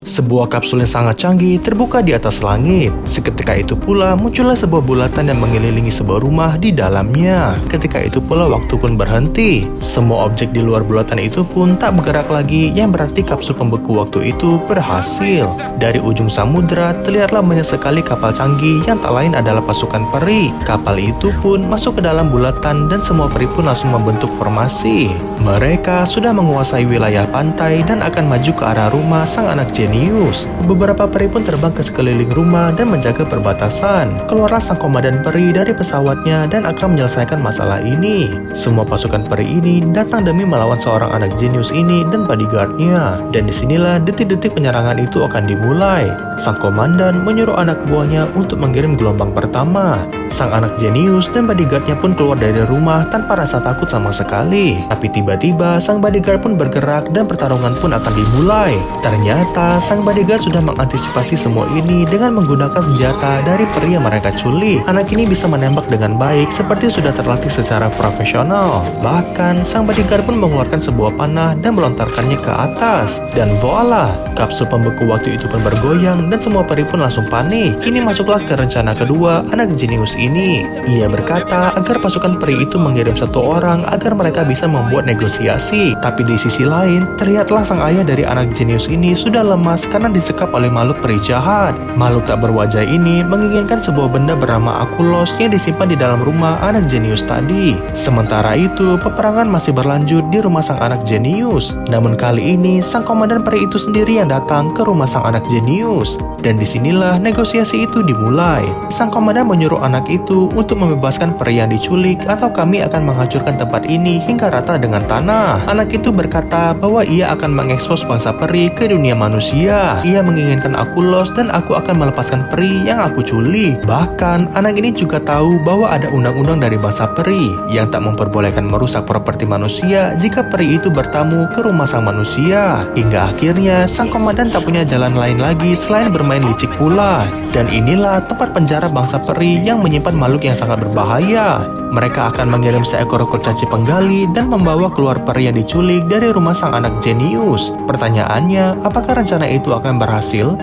Sebuah kapsul yang sangat canggih terbuka di atas langit. Seketika itu pula muncullah sebuah bulatan yang mengelilingi sebuah rumah di dalamnya. Ketika itu pula waktu pun berhenti. Semua objek di luar bulatan itu pun tak bergerak lagi, yang berarti kapsul pembeku waktu itu berhasil. Dari ujung samudra terlihatlah banyak sekali kapal canggih yang tak lain adalah pasukan peri. Kapal itu pun masuk ke dalam bulatan dan semua peri pun langsung membentuk formasi. Mereka sudah menguasai wilayah pantai dan akan maju ke arah rumah sang anak jenius. Beberapa peri pun terbang ke sekeliling rumah dan menjaga perbatasan. Keluarlah sang komandan peri dari pesawatnya dan akan menyelesaikan masalah ini. Semua pasukan peri ini datang demi melawan seorang anak jenius ini dan bodyguardnya. Dan disinilah detik-detik penyerangan itu akan dimulai. Sang komandan menyuruh anak buahnya untuk mengirim gelombang pertama. Sang anak jenius dan bodyguardnya pun keluar dari rumah tanpa rasa takut sama sekali. Tapi tiba-tiba sang bodyguard pun bergerak dan pertarungan pun akan dimulai. Ternyata sang bodyguard sudah mengantisipasi semua ini dengan menggunakan senjata dari peri yang mereka culik. Anak ini bisa menembak dengan baik seperti sudah terlatih secara profesional. Bahkan sang bodyguard pun mengeluarkan sebuah panah dan melontarkannya ke atas. Dan voila, kapsul pembeku waktu itu pun bergoyang dan semua peri pun langsung panik. Kini masuklah ke rencana kedua anak jenius ini. Ia berkata agar pasukan peri itu mengirim satu orang agar mereka bisa membuat negosiasi. Tapi di sisi lain, terlihatlah sang ayah dari anak jenius ini sudah lemas karena disekap oleh makhluk peri jahat. Makhluk tak berwajah ini menginginkan sebuah benda bernama Akulos yang disimpan di dalam rumah anak jenius tadi. Sementara itu, peperangan masih berlanjut di rumah sang anak jenius. Namun kali ini, sang komandan peri itu sendiri yang datang ke rumah sang anak jenius. Dan disinilah negosiasi itu dimulai. Sang komandan menyuruh anak itu untuk membebaskan peri yang diculik atau kami akan menghancurkan tempat ini hingga rata dengan tanah. Anak itu berkata bahwa ia akan mengekspos bangsa peri ke dunia manusia. Ia menginginkan aku los dan aku akan melepaskan peri yang aku culik. Bahkan anak ini juga tahu bahwa ada undang-undang dari bangsa peri yang tak memperbolehkan merusak properti manusia jika peri itu bertamu ke rumah sang manusia. Hingga akhirnya sang komandan tak punya jalan lain lagi selain bermain licik pula. Dan inilah tempat penjara bangsa peri yang menyimpan makhluk yang sangat berbahaya. Mereka akan mengirim seekor kurcaci penggali dan membawa keluar peri yang diculik dari rumah sang anak jenius. Pertanyaannya, apakah rencana itu akan berhasil?